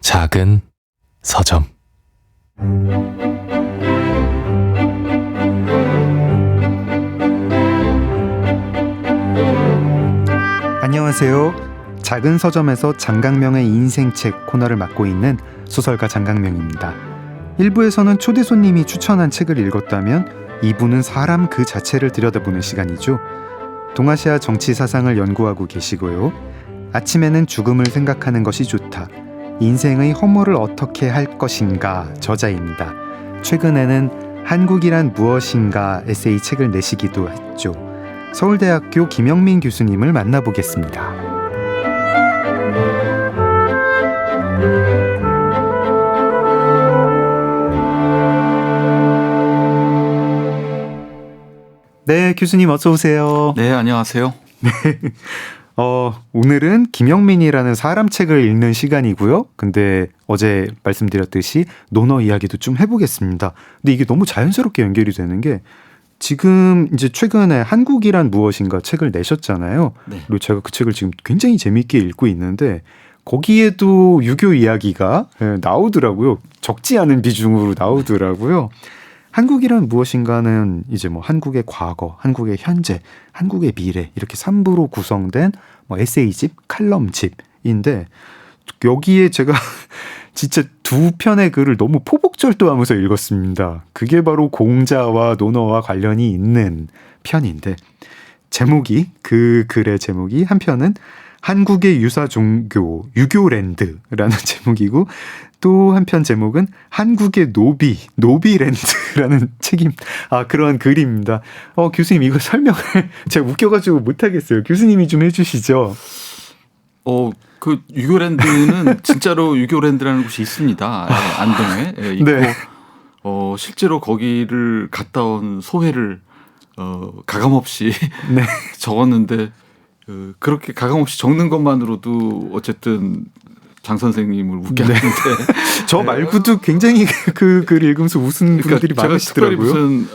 작은 서점. 안녕하세요. 작은 서점에서 장강명의 인생책 코너를 맡고 있는 소설가 장강명입니다. 1부에서는 초대 손님이 추천한 책을 읽었다면 2부는 사람 그 자체를 들여다보는 시간이죠. 동아시아 정치 사상을 연구하고 계시고요. 아침에는 죽음을 생각하는 것이 좋다. 인생의 허물을 어떻게 할 것인가 저자입니다. 최근에는 한국이란 무엇인가 에세이 책을 내시기도 했죠. 서울대학교 김영민 교수님을 만나보겠습니다. 네, 교수님 어서 오세요. 네, 안녕하세요. 오늘은 김영민이라는 사람 책을 읽는 시간이고요. 근데 어제 말씀드렸듯이 논어 이야기도 좀 해보겠습니다. 근데 이게 너무 자연스럽게 연결이 되는 게 지금 이제 최근에 한국이란 무엇인가 책을 내셨잖아요. 네. 그리고 제가 그 책을 지금 굉장히 재미있게 읽고 있는데 거기에도 유교 이야기가 나오더라고요. 적지 않은 비중으로 나오더라고요. 한국이란 무엇인가는 이제 뭐 한국의 과거, 한국의 현재, 한국의 미래 이렇게 3부로 구성된 뭐 에세이집, 칼럼집인데 여기에 제가 진짜 두 편의 글을 너무 포복절도하면서 읽었습니다. 그게 바로 공자와 논어와 관련이 있는 편인데 제목이 그 글의 제목이 한 편은 한국의 유사 종교 유교랜드라는 제목이고 또 한편 제목은 한국의 노비랜드라는 그런 글입니다. 교수님 이거 설명을 제가 웃겨가지고 못하겠어요. 교수님이 좀 해주시죠. 그 유교랜드는 진짜로 유교랜드라는 곳이 있습니다. 안동에 있고 네. 실제로 거기를 갔다 온 소회를 가감없이 네. 적었는데 그렇게 가감없이 적는 것만으로도 어쨌든 장 선생님을 웃게 하는데 저 말고도 굉장히 그 글 읽으면서 웃은 분들이 제가 많으시더라고요. 특별히 무슨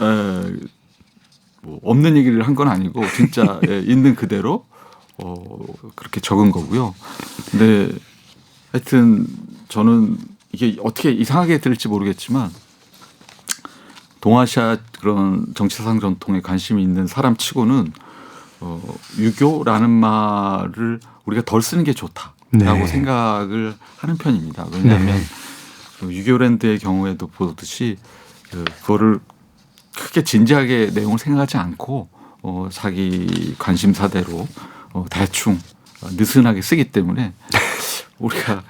뭐 없는 얘기를 한 건 아니고 진짜 있는 그대로 그렇게 적은 거고요. 근데 하여튼 저는 이게 어떻게 이상하게 들릴지 모르겠지만 동아시아 그런 정치사상 전통에 관심이 있는 사람 치고는 유교라는 말을 우리가 덜 쓰는 게 좋다라고 네. 생각을 하는 편입니다. 왜냐하면 네. 유교랜드의 경우에도 보듯이 그거를 크게 진지하게 내용을 생각하지 않고 자기 관심사대로 대충 느슨하게 쓰기 때문에 우리가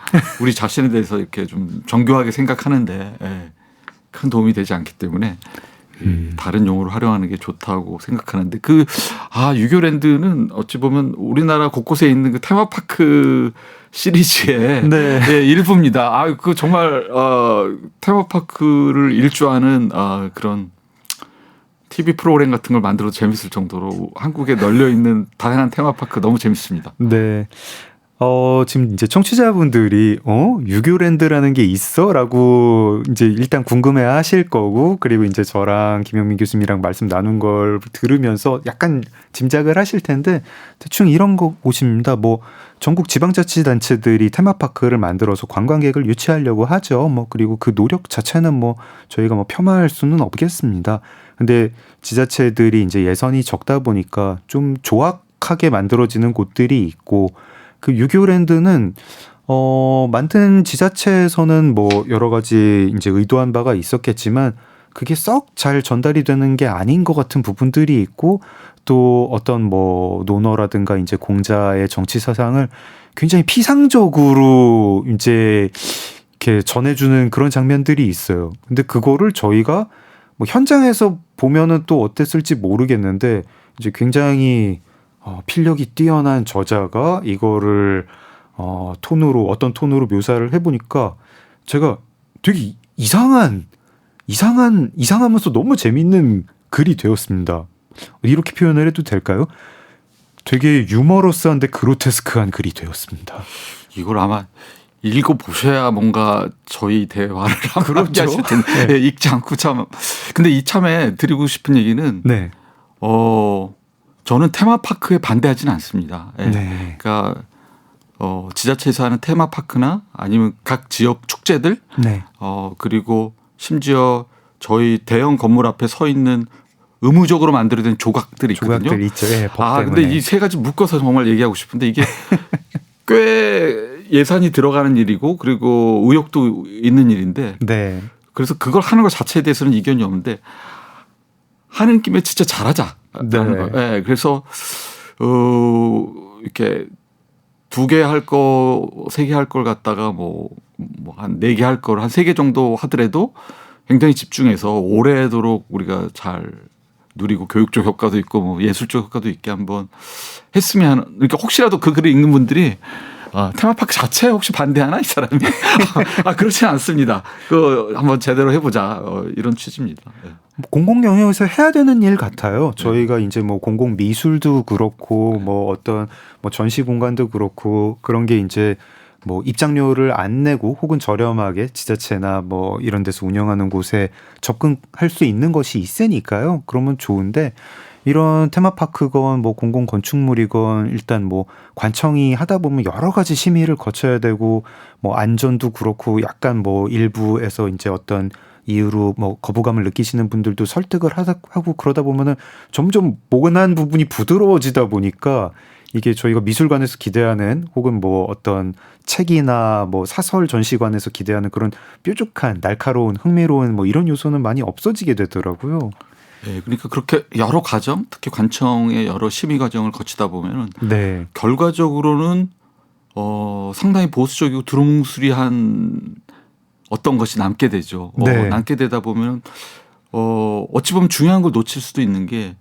우리 자신에 대해서 이렇게 좀 정교하게 생각하는데 큰 도움이 되지 않기 때문에 다른 용어로 활용하는 게 좋다고 생각하는데 유교랜드는 어찌 보면 우리나라 곳곳에 있는 그 테마파크 시리즈의 네. 일부입니다. 그 정말 테마파크를 일조하는 그런 TV 프로그램 같은 걸 만들어도 재밌을 정도로 한국에 널려 있는 다양한 테마파크 너무 재밌습니다. 네. 지금 이제 청취자분들이 유교랜드라는 게 있어라고 이제 일단 궁금해 하실 거고 그리고 이제 저랑 김영민 교수님이랑 말씀 나눈 걸 들으면서 약간 짐작을 하실 텐데 대충 이런 거 보십니다. 뭐 전국 지방자치단체들이 테마파크를 만들어서 관광객을 유치하려고 하죠. 뭐 그리고 그 노력 자체는 뭐 저희가 뭐 폄하할 수는 없겠습니다. 근데 지자체들이 이제 예산이 적다 보니까 좀 조악하게 만들어지는 곳들이 있고 그 유교랜드는 만든 지자체에서는 뭐 여러 가지 이제 의도한 바가 있었겠지만 그게 썩 잘 전달이 되는 게 아닌 것 같은 부분들이 있고 또 어떤 뭐 논어라든가 이제 공자의 정치 사상을 굉장히 피상적으로 이제 이렇게 전해주는 그런 장면들이 있어요. 근데 그거를 저희가 뭐 현장에서 보면은 또 어땠을지 모르겠는데 이제 굉장히 필력이 뛰어난 저자가 이거를 어떤 톤으로 묘사를 해보니까 제가 되게 이상하면서 너무 재밌는 글이 되었습니다. 이렇게 표현을 해도 될까요? 되게 유머러스한데 그로테스크한 글이 되었습니다. 이걸 아마 읽어보셔야 뭔가 저희 대화를 함께 하실 텐데 네. 읽지 않고 참. 근데 이참에 드리고 싶은 얘기는 네. 저는 테마파크에 반대하지는 않습니다. 예. 네. 그러니까 지자체에서 하는 테마파크나 아니면 각 지역 축제들 네. 그리고 심지어 저희 대형 건물 앞에 서 있는 의무적으로 만들어진 조각들이 있거든요. 조각들 있죠. 예, 법 근데 때문에. 이 세 가지 묶어서 정말 얘기하고 싶은데 이게 꽤 예산이 들어가는 일이고 그리고 의욕도 있는 일인데 네. 그래서 그걸 하는 것 자체에 대해서는 이견이 없는데 하는 김에 진짜 잘하자. 네. 네, 그래서 이렇게 2개 할 거, 3개 할 걸 갖다가 뭐 한 4개 할 걸 한 3개 정도 하더라도 굉장히 집중해서 오래도록 우리가 잘 누리고 교육적 효과도 있고 뭐 예술적 효과도 있게 한번 했으면 그러니까 혹시라도 그 글을 읽는 분들이 테마파크 자체에 혹시 반대하나 이 사람이 그렇지는 않습니다. 그 한번 제대로 해보자 이런 취지입니다. 네. 공공 영역에서 해야 되는 일 같아요. 저희가 이제 뭐 공공 미술도 그렇고 뭐 어떤 뭐 전시 공간도 그렇고 그런 게 이제 뭐 입장료를 안 내고 혹은 저렴하게 지자체나 뭐 이런 데서 운영하는 곳에 접근할 수 있는 것이 있으니까요. 그러면 좋은데 이런 테마파크건 뭐 공공 건축물이건 일단 뭐 관청이 하다 보면 여러 가지 심의를 거쳐야 되고 뭐 안전도 그렇고 약간 뭐 일부에서 이제 어떤 이유로 뭐 거부감을 느끼시는 분들도 설득을 하고 그러다 보면은 점점 모근한 부분이 부드러워지다 보니까 이게 저희가 미술관에서 기대하는 혹은 뭐 어떤 책이나 뭐 사설 전시관에서 기대하는 그런 뾰족한 날카로운 흥미로운 뭐 이런 요소는 많이 없어지게 되더라고요. 네, 그러니까 그렇게 여러 과정, 특히 관청의 여러 심의 과정을 거치다 보면은 네. 결과적으로는 상당히 보수적이고 두루뭉술이한 어떤 것이 남게 되죠. 네. 남게 되다 보면 어찌 보면 중요한 걸 놓칠 수도 있는 게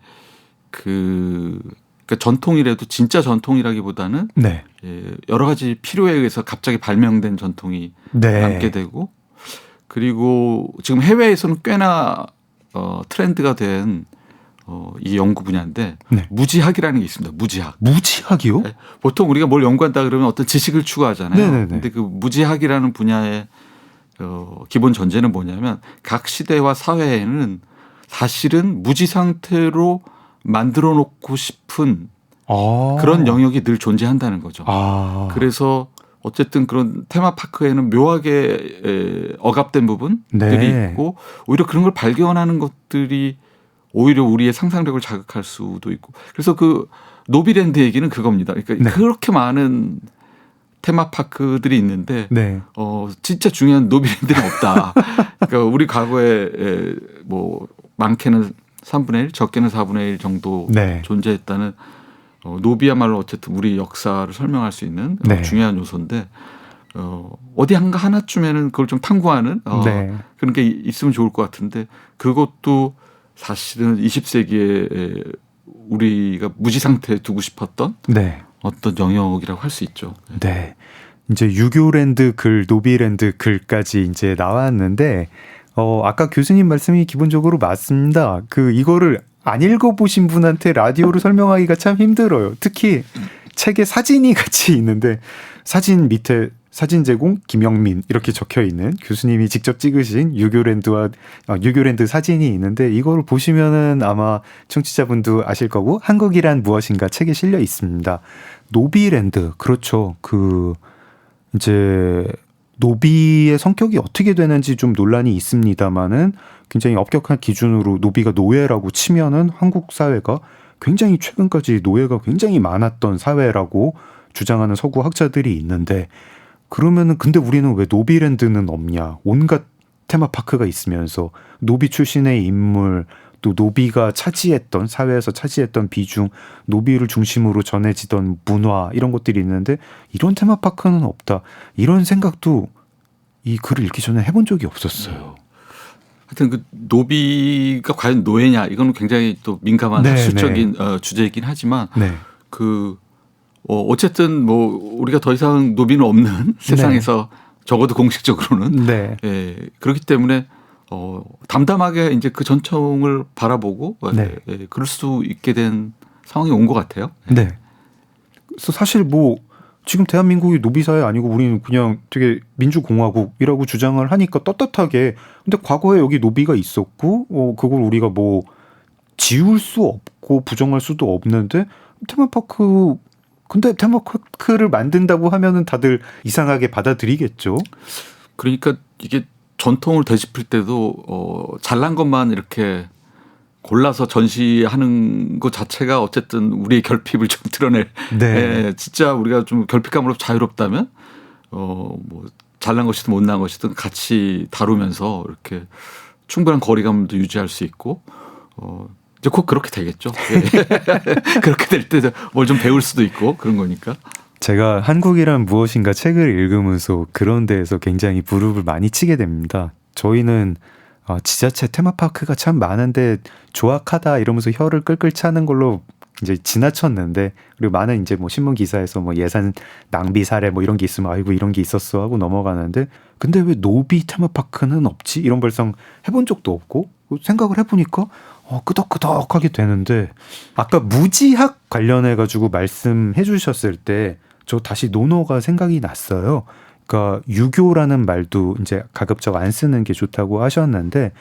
그러니까 전통이라도 진짜 전통이라기보다는 네. 여러 가지 필요에 의해서 갑자기 발명된 전통이 네. 남게 되고 그리고 지금 해외에서는 꽤나 트렌드가 된 이 연구 분야인데 네. 무지학이라는 게 있습니다. 무지학. 무지학이요? 네. 보통 우리가 뭘 연구한다 그러면 어떤 지식을 추구하잖아요. 네네네. 근데 그 무지학이라는 분야의 기본 전제는 뭐냐면 각 시대와 사회에는 사실은 무지 상태로 만들어 놓고 싶은 그런 영역이 늘 존재한다는 거죠. 그래서 어쨌든 그런 테마파크에는 묘하게 억압된 부분들이 네. 있고 오히려 그런 걸 발견하는 것들이 오히려 우리의 상상력을 자극할 수도 있고 그래서 그 노비랜드 얘기는 그겁니다. 그러니까 네. 그렇게 많은 테마파크들이 있는데 네. 진짜 중요한 노비랜드는 없다. 그러니까 우리 과거에 뭐 많게는 3분의 1, 적게는 4분의 1 정도 네. 존재했다는 노비야말로 어쨌든 우리 역사를 설명할 수 있는 네. 중요한 요소인데 어디 하나쯤에는 그걸 좀 탐구하는 네. 그런 게 있으면 좋을 것 같은데 그것도 사실은 20세기에 우리가 무지 상태에 두고 싶었던 네. 어떤 영역이라고 할 수 있죠. 네. 이제 유교랜드 글, 노비랜드 글까지 이제 나왔는데, 아까 교수님 말씀이 기본적으로 맞습니다. 이거를 안 읽어보신 분한테 라디오로 설명하기가 참 힘들어요. 특히 책에 사진이 같이 있는데, 사진 밑에 사진 제공 김영민 이렇게 적혀 있는 교수님이 직접 찍으신 유교랜드 사진이 있는데 이걸 보시면은 아마 청취자분도 아실 거고 한국이란 무엇인가 책에 실려 있습니다. 노비랜드 그렇죠. 이제 노비의 성격이 어떻게 되는지 좀 논란이 있습니다만은 굉장히 엄격한 기준으로 노비가 노예라고 치면은 한국 사회가 굉장히 최근까지 노예가 굉장히 많았던 사회라고 주장하는 서구 학자들이 있는데 그러면은 근데 우리는 왜 노비랜드는 없냐? 온갖 테마파크가 있으면서 노비 출신의 인물 또 노비가 차지했던 사회에서 차지했던 비중, 노비를 중심으로 전해지던 문화 이런 것들이 있는데 이런 테마파크는 없다. 이런 생각도 이 글을 읽기 전에 해본 적이 없었어요. 하여튼 그 노비가 과연 노예냐 이거는 굉장히 또 민감한 네, 학술적인 주제이긴 하지만 네. 어쨌든 뭐 우리가 더 이상 노비는 없는 세상에서 적어도 공식적으로는 네. 그렇기 때문에 담담하게 이제 그 전통을 바라보고 네. 그럴 수 있게 된 상황이 온 것 같아요. 네. 그래서 사실 뭐 지금 대한민국이 노비사회 아니고 우리는 그냥 되게 민주공화국이라고 주장을 하니까 떳떳하게 근데 과거에 여기 노비가 있었고 그걸 우리가 뭐 지울 수 없고 부정할 수도 없는데 테마파크 근데 테마파크를 만든다고 하면은 다들 이상하게 받아들이겠죠. 그러니까 이게 전통을 되짚을 때도 잘난 것만 이렇게 골라서 전시하는 것 자체가 어쨌든 우리의 결핍을 좀 드러낼. 네. 진짜 우리가 좀 결핍감으로 자유롭다면 뭐 잘난 것이든 못난 것이든 같이 다루면서 이렇게 충분한 거리감도 유지할 수 있고 이제 곧 그렇게 되겠죠. 그렇게 될 때 뭘 좀 배울 수도 있고 그런 거니까. 제가 한국이란 무엇인가 책을 읽으면서 그런 데에서 굉장히 무릎을 많이 치게 됩니다. 저희는 지자체 테마파크가 참 많은데 조악하다 이러면서 혀를 끌끌 차는 걸로 이제 지나쳤는데, 그리고 많은 이제 뭐 신문 기사에서 뭐 예산 낭비 사례 뭐 이런 게 있으면 아이고 이런 게 있었어 하고 넘어가는데, 근데 왜 노비 테마파크는 없지? 이런 발상 해본 적도 없고, 생각을 해보니까 끄덕끄덕하게 되는데, 아까 무지학 관련해 가지고 말씀해 주셨을 때 저 다시 논어가 생각이 났어요. 그러니까 유교라는 말도 이제 가급적 안 쓰는 게 좋다고 하셨는데,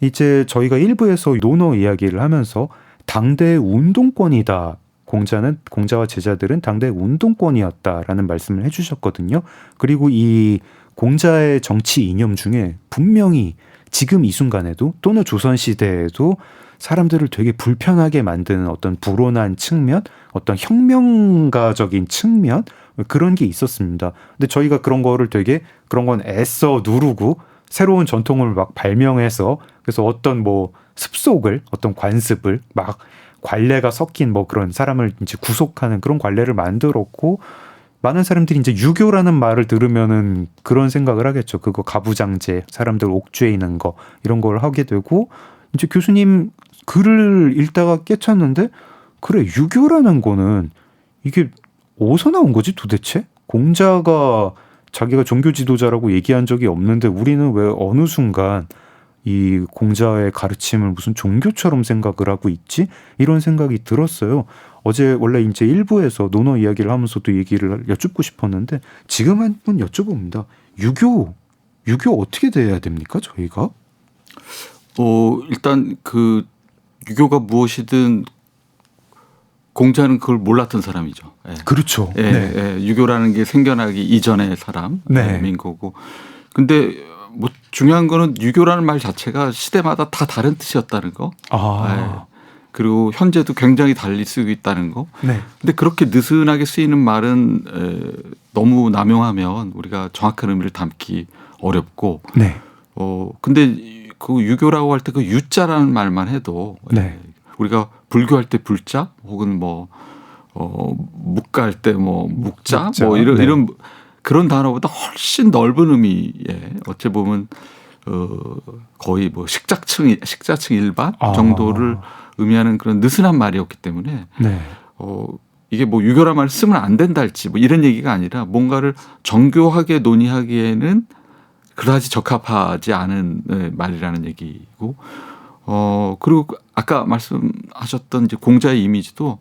이제 저희가 일부에서 논어 이야기를 하면서 당대의 운동권이다. 공자와 제자들은 당대의 운동권이었다라는 말씀을 해주셨거든요. 그리고 이 공자의 정치 이념 중에 분명히 지금 이 순간에도 또는 조선시대에도 사람들을 되게 불편하게 만드는 어떤 불온한 측면, 어떤 혁명가적인 측면, 그런 게 있었습니다. 근데 저희가 그런 건 애써 누르고 새로운 전통을 막 발명해서, 그래서 어떤 뭐 습속을, 어떤 관습을 막 관례가 섞인 뭐 그런 사람을 이제 구속하는 그런 관례를 만들었고, 많은 사람들이 이제 유교라는 말을 들으면은 그런 생각을 하겠죠. 그거 가부장제, 사람들 옥죄이는 거, 이런 걸 하게 되고, 이제 교수님 글을 읽다가 깨쳤는데, 그래, 유교라는 거는 이게 어디서 나온 거지 도대체? 공자가 자기가 종교 지도자라고 얘기한 적이 없는데 우리는 왜 어느 순간 이 공자의 가르침을 무슨 종교처럼 생각을 하고 있지? 이런 생각이 들었어요. 어제 원래 이제 일부에서 논어 이야기를 하면서도 얘기를 여쭙고 싶었는데, 지금 한번 여쭤봅니다. 유교 어떻게 돼야 됩니까, 저희가? 일단 그 유교가 무엇이든 공자는 그걸 몰랐던 사람이죠. 예. 그렇죠. 예, 네. 예, 유교라는 게 생겨나기 이전의 사람인 거고. 근데 뭐 중요한 거는 유교라는 말 자체가 시대마다 다 다른 뜻이었다는 거. 예. 그리고 현재도 굉장히 달리 쓰고 있다는 거. 네. 근데 그렇게 느슨하게 쓰이는 말은 너무 남용하면 우리가 정확한 의미를 담기 어렵고. 네. 근데 그 유교라고 할 때 그 유자라는 말만 해도 네. 우리가 불교할 때 불자 혹은 뭐 묵가할 때 뭐 묵자 뭐 이런 그런 단어보다 훨씬 넓은 의미에 어찌 보면 거의 뭐 식자층 일반 정도를 의미하는 그런 느슨한 말이었기 때문에 네. 이게 뭐 유교란 말을 쓰면 안 된다 할지 뭐 이런 얘기가 아니라 뭔가를 정교하게 논의하기에는 그다지 적합하지 않은 말이라는 얘기고, 그리고 아까 말씀하셨던 이제 공자의 이미지도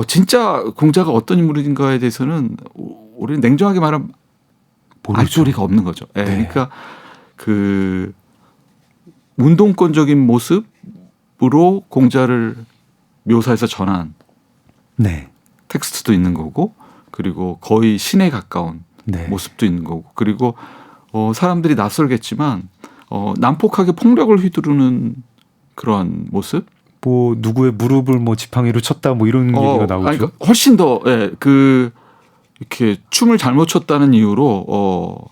진짜 공자가 어떤 인물인가에 대해서는 우리는 냉정하게 말하면 알 소리가 없는 거죠. 네. 그러니까 그 운동권적인 모습으로 공자를 묘사해서 전한 텍스트도 있는 거고, 그리고 거의 신에 가까운 모습도 있는 거고, 그리고 사람들이 낯설겠지만 난폭하게 폭력을 휘두르는 그런 모습. 뭐 누구의 무릎을 뭐 지팡이로 쳤다 뭐 이런 얘기가 나오죠. 아니, 그러니까 훨씬 더 이렇게 춤을 잘못 췄다는 이유로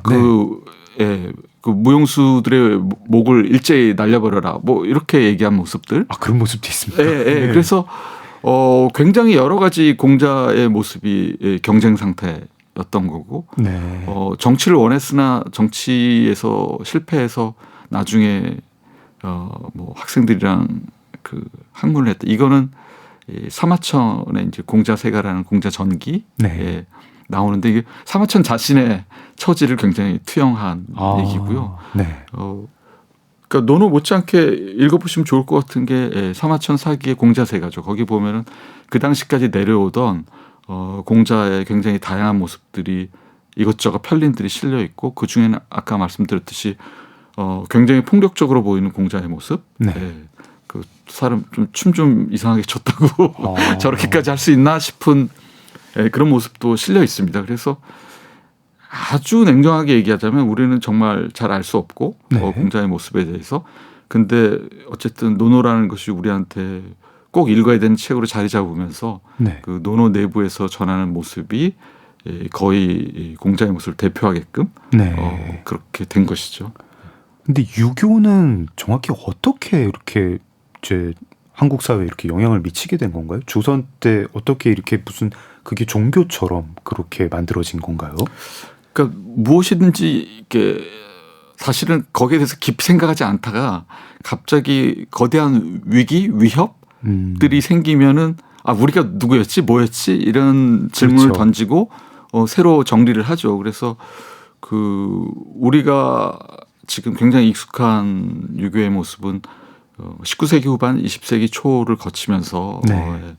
그 무용수들의 목을 일제히 날려버려라 뭐 이렇게 얘기한 모습들. 그런 모습도 있습니다. 그래서 굉장히 여러 가지 공자의 모습이 경쟁 상태였던 거고, 정치를 원했으나 정치에서 실패해서 나중에 뭐 학생들이랑 그 학문을 했다. 이거는 사마천의 이제 공자세가라는 공자 전기에 나오는데, 이게 사마천 자신의 처지를 굉장히 투영한 얘기고요. 그러니까 논어 못지않게 읽어보시면 좋을 것 같은 게 사마천 사기의 공자세가죠. 거기 보면은 그 당시까지 내려오던 공자의 굉장히 다양한 모습들이 이것저것 편린들이 실려 있고, 그 중에는 아까 말씀드렸듯이 굉장히 폭력적으로 보이는 공자의 모습. 그 사람 좀 춤 좀 이상하게 췄다고 저렇게까지 할 수 있나 싶은 그런 모습도 실려 있습니다. 그래서 아주 냉정하게 얘기하자면 우리는 정말 잘 알 수 없고 네. 공자의 모습에 대해서. 근데 어쨌든 논어라는 것이 우리한테 꼭 읽어야 되는 책으로 자리 잡으면서 네. 그 논어 내부에서 전하는 모습이 거의 공자의 모습을 대표하게끔 네. 그렇게 된 것이죠. 근데 유교는 정확히 어떻게 이렇게 이제 한국 사회에 이렇게 영향을 미치게 된 건가요? 조선 때 어떻게 이렇게 무슨 그게 종교처럼 그렇게 만들어진 건가요? 그러니까 무엇이든지 이게 사실은 거기에 대해서 깊이 생각하지 않다가 갑자기 거대한 위기, 위협들이 생기면은 우리가 누구였지, 뭐였지 이런 질문을 그렇죠. 던지고 새로 정리를 하죠. 그래서 우리가 지금 굉장히 익숙한 유교의 모습은 19세기 후반, 20세기 초를 거치면서 네.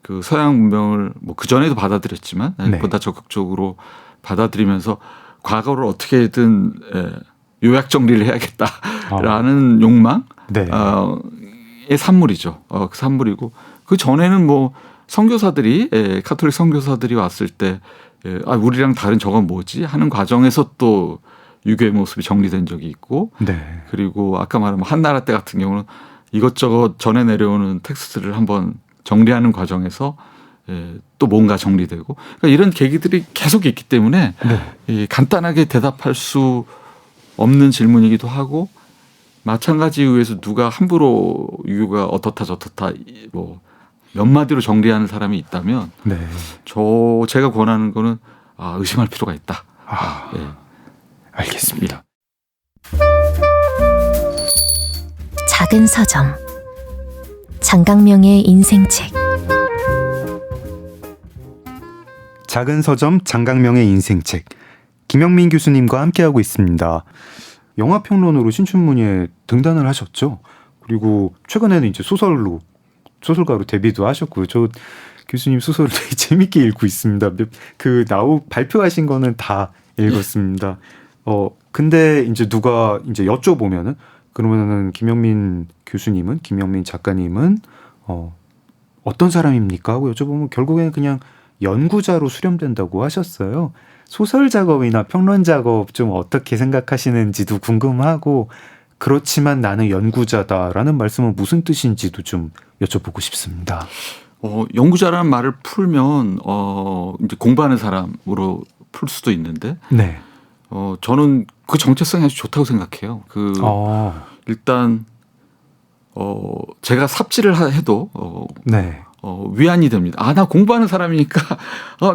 그 서양 문명을 뭐 그 전에도 받아들였지만 네. 보다 적극적으로 받아들이면서 과거를 어떻게든 요약 정리를 해야겠다라는 욕망, 네. 의 산물이죠. 그 산물이고 그 전에는 뭐 선교사들이 카톨릭 선교사들이 왔을 때 우리랑 다른 저건 뭐지 하는 과정에서 또 유교의 모습이 정리된 적이 있고 네. 그리고 아까 말한 뭐 한나라 때 같은 경우는 이것저것 전해 내려오는 텍스트를 한번 정리하는 과정에서 또 뭔가 정리되고 그러니까 이런 계기들이 계속 있기 때문에 네. 간단하게 대답할 수 없는 질문이기도 하고 마찬가지 이유에서 누가 함부로 유교가 어떻다 저렇다 뭐 몇 마디로 정리하는 사람이 있다면 네. 제가 권하는 거는 의심할 필요가 있다. 알겠습니다. 작은 서점 장강명의 인생책. 작은 서점 장강명의 인생책 김영민 교수님과 함께하고 있습니다. 영화평론으로 신춘문예에 등단을 하셨죠. 그리고 최근에는 이제 소설가로 데뷔도 하셨고요. 저 교수님 소설을 되게 재밌게 읽고 있습니다. 발표하신 거는 다 읽었습니다. 근데 이제 누가 이제 여쭤보면은 그러면은 김영민 작가님은 어떤 사람입니까? 하고 여쭤보면 결국에는 그냥 연구자로 수렴된다고 하셨어요. 소설 작업이나 평론 작업 좀 어떻게 생각하시는지도 궁금하고 그렇지만 나는 연구자다라는 말씀은 무슨 뜻인지도 좀 여쭤보고 싶습니다. 연구자라는 말을 풀면 이제 공부하는 사람으로 풀 수도 있는데 네. 저는 그 정체성이 아주 좋다고 생각해요. 일단 제가 삽질을 해도 네. 위안이 됩니다. 나 공부하는 사람이니까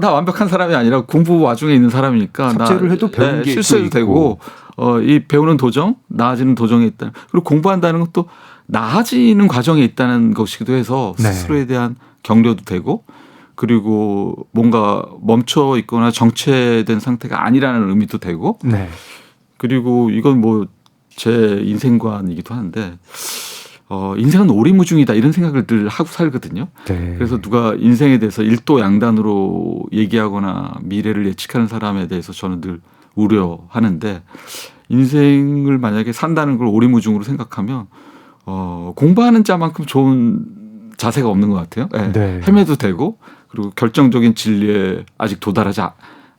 나 완벽한 사람이 아니라 공부 와중에 있는 사람이니까 삽질을 해도 배우는 게 실수해도 되고 이 배우는 도정, 나아지는 도정에 있다. 그리고 공부한다는 것도 나아지는 과정에 있다는 것이기도 해서 네. 스스로에 대한 격려도 되고 그리고 뭔가 멈춰 있거나 정체된 상태가 아니라는 의미도 되고 네. 그리고 이건 뭐 제 인생관이기도 한데 인생은 오리무중이다 이런 생각을 늘 하고 살거든요. 네. 그래서 누가 인생에 대해서 일도 양단으로 얘기하거나 미래를 예측하는 사람에 대해서 저는 늘 우려하는데 인생을 만약에 산다는 걸 오리무중으로 생각하면 공부하는 자만큼 좋은 자세가 없는 것 같아요. 네. 헤매도 되고 그리고 결정적인 진리에 아직 도달하지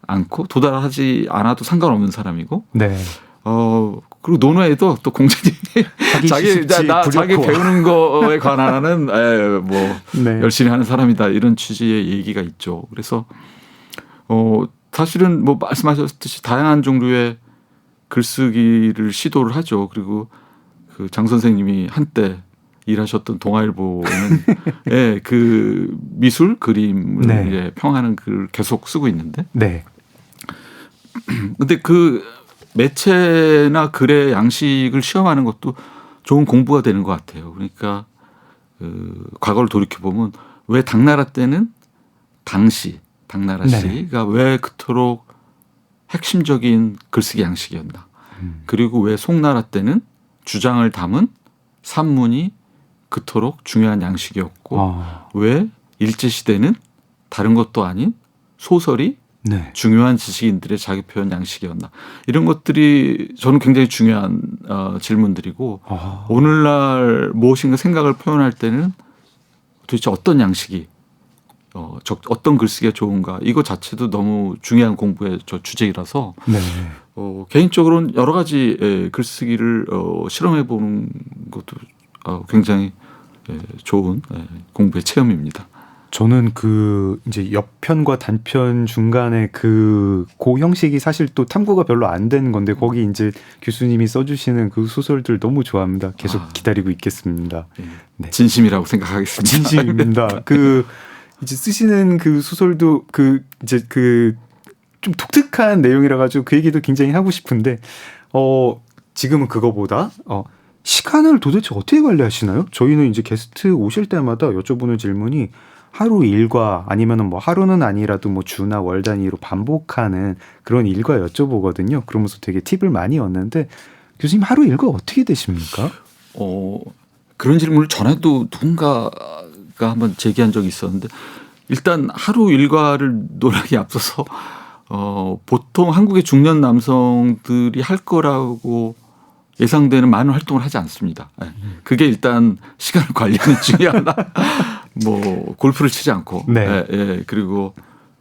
않고 도달하지 않아도 상관없는 사람이고 네. 그리고 논어에도 또 공자님이 자기 배우는 거에 관한은 네. 열심히 하는 사람이다 이런 취지의 얘기가 있죠. 그래서 사실은 뭐 말씀하셨듯이 다양한 종류의 글쓰기를 시도를 하죠. 그리고 그 장 선생님이 한때 일하셨던 동아일보는 그 미술 그림을 네. 이제 평하는 글을 계속 쓰고 있는데, 네. 근데 그 매체나 글의 양식을 시험하는 것도 좋은 공부가 되는 것 같아요. 그러니까 과거를 돌이켜 보면 왜 당나라 때는 당나라 시가 왜 그토록 핵심적인 글쓰기 양식이었나? 그리고 왜 송나라 때는 주장을 담은 산문이 그토록 중요한 양식이었고 왜 일제시대는 다른 것도 아닌 소설이 네. 중요한 지식인들의 자기 표현 양식이었나. 이런 것들이 저는 굉장히 중요한 질문들이고 오늘날 무엇인가 생각을 표현할 때는 도대체 어떤 양식이 어떤 글쓰기가 좋은가 이거 자체도 너무 중요한 공부의 저 주제이라서 네. 개인적으로는 여러 가지 글쓰기를 실험해 보는 것도 굉장히 좋은 공부의 체험입니다. 저는 그 이제 옆편과 단편 중간에 그 형식이 사실 또 탐구가 별로 안 되는 건데 거기 이제 교수님이 써주시는 그 소설들 너무 좋아합니다. 계속 기다리고 있겠습니다. 네. 진심이라고 생각하겠습니다. 진심입니다. 그 이제 쓰시는 그 소설도 그 이제 그 좀 독특한 내용이라 가지고 그 얘기도 굉장히 하고 싶은데 지금은 그거보다 시간을 도대체 어떻게 관리하시나요? 저희는 이제 게스트 오실 때마다 여쭤보는 질문이 하루 일과 아니면은 뭐 하루는 아니라도 뭐 주나 월 단위로 반복하는 그런 일과 여쭤보거든요. 그러면서 되게 팁을 많이 얻는데 교수님 하루 일과 어떻게 되십니까? 그런 질문을 전에도 누군가가 한번 제기한 적이 있었는데 일단 하루 일과를 논하기 앞서서 보통 한국의 중년 남성들이 할 거라고 예상되는 많은 활동을 하지 않습니다. 그게 일단 시간을 관리하는 중에 하나. 뭐 골프를 치지 않고, 네. 그리고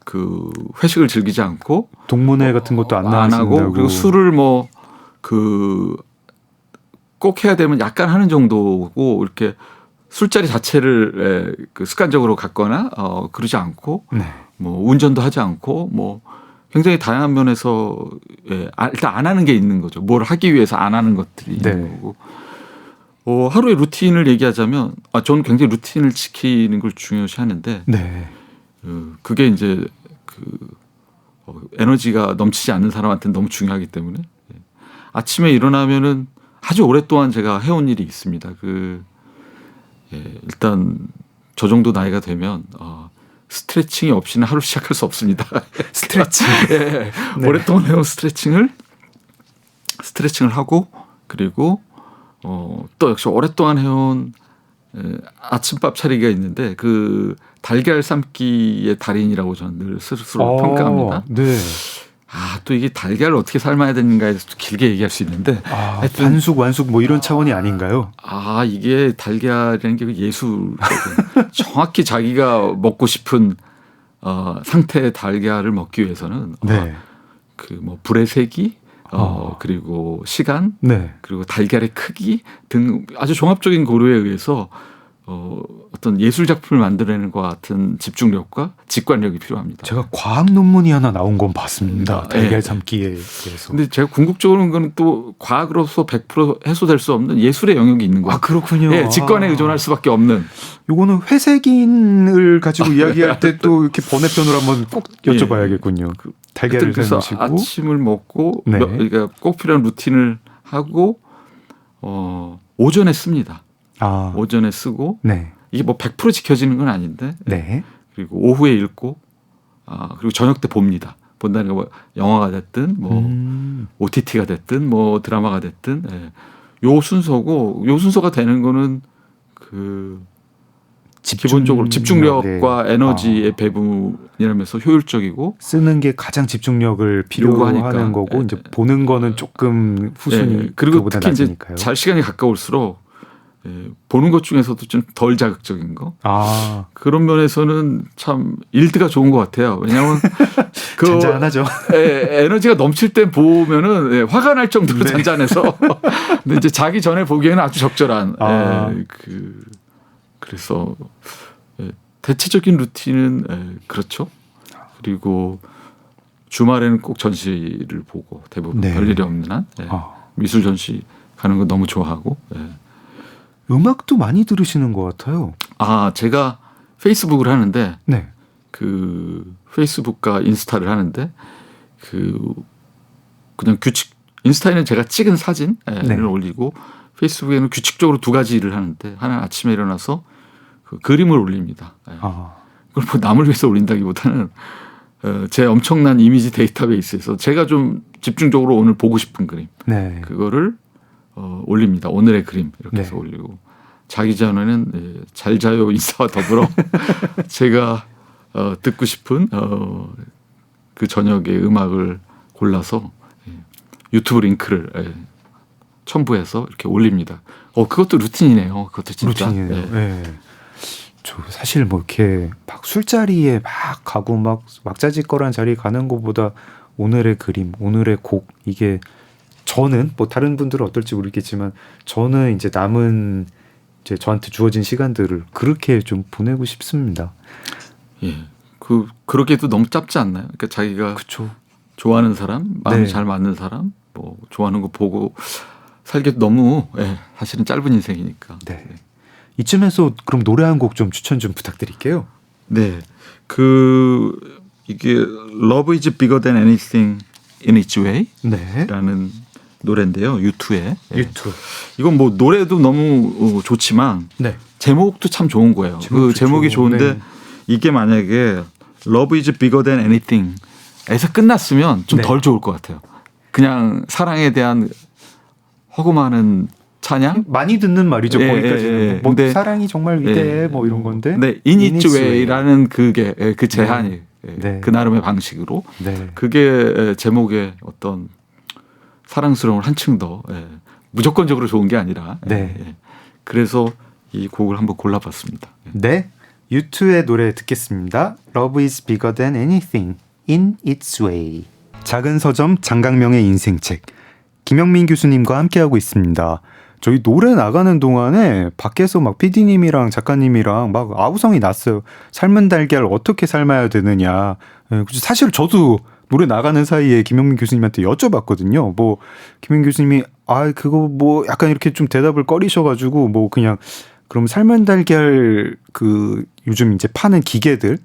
그 회식을 즐기지 않고, 동문회 같은 것도 안 하고, 그리고 술을 뭐 그 꼭 해야 되면 약간 하는 정도고 이렇게 술자리 자체를 그 습관적으로 갖거나 그러지 않고, 뭐 운전도 하지 않고, 뭐 굉장히 다양한 면에서 일단 안 하는 게 있는 거죠. 뭘 하기 위해서 안 하는 것들이 있는 거고. 하루의 루틴을 얘기하자면 저는 굉장히 루틴을 지키는 걸 중요시하는데 그게 이제 에너지가 넘치지 않는 사람한테는 너무 중요하기 때문에 아침에 일어나면은 아주 오랫동안 제가 해온 일이 있습니다. 일단 저 정도 나이가 되면 스트레칭이 없이는 하루 시작할 수 없습니다. 스트레칭. 네. 오랫동안 해온 스트레칭을 하고 그리고 또 역시 오랫동안 해온 아침밥 차리기가 있는데 그 달걀 삶기의 달인이라고 저는 늘 스스로 평가합니다. 네. 또 이게 달걀을 어떻게 삶아야 되는가에 대해서 길게 얘기할 수 있는데 반숙 완숙 뭐 이런 차원이 아닌가요? 이게 달걀이라는 게 예술. 정확히 자기가 먹고 싶은 상태의 달걀을 먹기 위해서는 그 뭐 불의 세기 그리고 시간 그리고 달걀의 크기 등 아주 종합적인 고려에 의해서 어떤 예술 작품을 만들어내는 것 같은 집중력과 직관력이 필요합니다. 제가 과학 논문이 하나 나온 건 봤습니다. 달걀 삶기에 대해서. 근데 제가 궁극적으로는 그건 또 과학으로서 100% 해소될 수 없는 예술의 영역이 있는 거예요. 그렇군요. 직관에 의존할 수밖에 없는. 요거는 회색인을 가지고 이야기할 때 또 이렇게 번외편으로 한번 꼭 여쭤봐야겠군요. 달걀을 그래서 삶으시고 아침을 먹고 그러니까 꼭 필요한 루틴을 하고 오전에 씁니다. 오전에 쓰고 이게 뭐 100% 지켜지는 건 아닌데 그리고 오후에 읽고 그리고 저녁 때 봅니다. 본다는 거 뭐 영화가 됐든 뭐 OTT가 됐든 뭐 드라마가 됐든 요 순서고 요 순서가 되는 거는 그 기본적으로 집중력과 에너지의 배분이라면서 효율적이고 쓰는 게 가장 집중력을 필요로 하는 거고 이제 보는 거는 조금 후순위 그리고 특히 낮으니까요. 이제 잘 시간이 가까울수록 보는 것 중에서도 좀 덜 자극적인 거. 그런 면에서는 참 일드가 좋은 것 같아요. 왜냐하면 잔잔하죠. 에너지가 넘칠 때 보면은 화가 날 정도로 잔잔해서. 근데 이제 자기 전에 보기에는 아주 적절한. 그래서 대체적인 루틴은 그렇죠. 그리고 주말에는 꼭 전시를 보고 대부분 별일이 없는 한 미술 전시 가는 거 너무 좋아하고. 음악도 많이 들으시는 것 같아요. 제가 페이스북을 하는데 그 페이스북과 인스타를 하는데 그냥 인스타에는 제가 찍은 사진을 올리고 페이스북에는 규칙적으로 두 가지 일을 하는데 하나는 아침에 일어나서 그 그림을 올립니다. 그걸 뭐 남을 위해서 올린다기보다는 제 엄청난 이미지 데이터베이스에서 제가 좀 집중적으로 오늘 보고 싶은 그림 그거를 올립니다. 오늘의 그림 이렇게 해서 올리고 자기 전에는 잘 자요 인사와 더불어 제가 듣고 싶은 그 저녁의 음악을 골라서 유튜브 링크를 첨부해서 이렇게 올립니다. 그것도 루틴이네요. 그것도 진짜. 루틴이네요. 그쵸. 사실 뭐 이렇게 막 술자리에 막 가고 막 왁자지껄한 자리 가는 것보다 오늘의 그림, 오늘의 곡 이게 저는 뭐 다른 분들은 어떨지 모르겠지만 저는 이제 남은 이제 저한테 주어진 시간들을 그렇게 좀 보내고 싶습니다. 예. 그러기에도 너무 짧지 않나요? 그러니까 자기가 그렇죠. 좋아하는 사람, 마음이 네. 잘 맞는 사람, 뭐 좋아하는 거 보고 살기도 너무 사실은 짧은 인생이니까. 네. 이쯤에서 그럼 노래 한 곡 좀 추천 좀 부탁드릴게요. 네. 이게 Love is bigger than anything in its way 네. 라는 노래인데요. U2의. 유튜브. 이건 뭐 노래도 너무 좋지만 네. 제목도 참 좋은 거예요. 제목 그 좋죠. 제목이 좋은데 네. 이게 만약에 Love is bigger than anything 에서 끝났으면 좀 네. 덜 좋을 것 같아요. 그냥 사랑에 대한 허구많은 찬양? 많이 듣는 말이죠. 예, 거기까지는. 예, 예. 뭐 근데- 사랑이 정말 위대해 뭐 이런 건데. 네, In In its its way라는 그게 그 제한이 네. 그 나름의 방식으로 네. 그게 제목의 어떤 사랑스러움을 한층 더 무조건적으로 좋은 게 아니라 네. 그래서 이 곡을 한번 골라봤습니다. 네. U2의 노래 듣겠습니다. Love is bigger than anything in its way. 작은 서점 장강명의 인생책. 김영민 교수님과 함께하고 있습니다. 저희 노래 나가는 동안에 밖에서 막 PD님이랑 작가님이랑 막 아우성이 났어요. 삶은 달걀 어떻게 삶아야 되느냐. 사실 저도 노래 나가는 사이에 김영민 교수님한테 여쭤봤거든요. 뭐 김영민 교수님이 그거 뭐 약간 이렇게 좀 대답을 꺼리셔가지고 뭐 그냥 그럼 삶은 달걀 요즘 이제 파는 기계들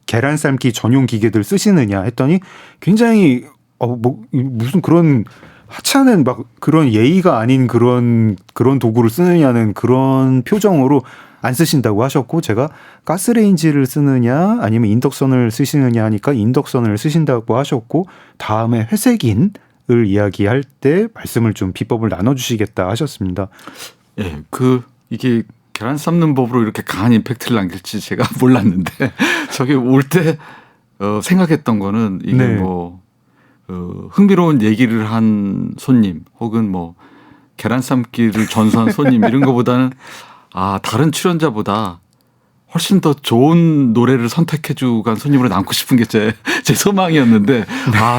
계란 삶기 전용 기계들 쓰시느냐 했더니 굉장히 무슨 그런 하찮은 막 그런 예의가 아닌 그런 도구를 쓰느냐는 그런 표정으로 안 쓰신다고 하셨고 제가 가스레인지를 쓰느냐 아니면 인덕션을 쓰시느냐 하니까 인덕션을 쓰신다고 하셨고 다음에 회색인을 이야기할 때 말씀을 좀 비법을 나눠주시겠다 하셨습니다. 예, 이게 계란 삶는 법으로 이렇게 강한 임팩트를 남길지 제가 몰랐는데 저기 올 때 생각했던 거는 이게 네. 흥미로운 얘기를 한 손님 혹은 뭐 계란 삶기를 전수한 손님 이런 거보다는 다른 출연자보다 훨씬 더 좋은 노래를 선택해주고 간 손님으로 남고 싶은 게 제 소망이었는데